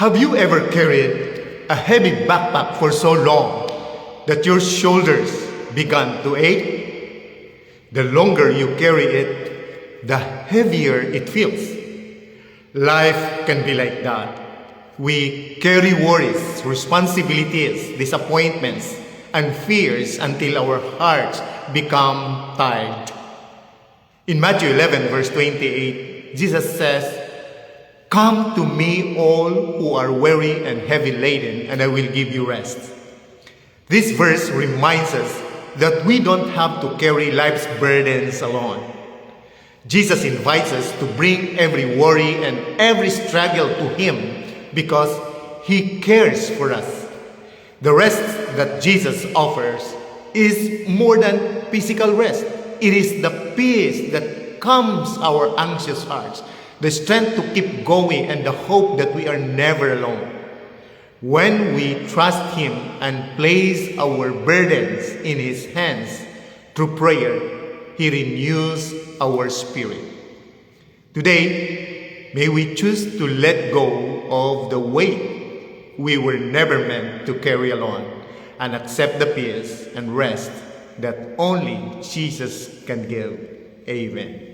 Have you ever carried a heavy backpack for so long that your shoulders began to ache? The longer you carry it, the heavier it feels. Life can be like that. We carry worries, responsibilities, disappointments, and fears until our hearts become tired. In Matthew 11, verse 28, Jesus says, "Come to me all who are weary and heavy laden, and I will give you rest." This verse reminds us that we don't have to carry life's burdens alone. Jesus invites us to bring every worry and every struggle to Him because He cares for us. The rest that Jesus offers is more than physical rest. It is the peace that calms our anxious hearts, the strength to keep going, and the hope that we are never alone. When we trust Him and place our burdens in His hands through prayer, He renews our spirit. Today, may we choose to let go of the weight we were never meant to carry alone and accept the peace and rest that only Jesus can give. Amen.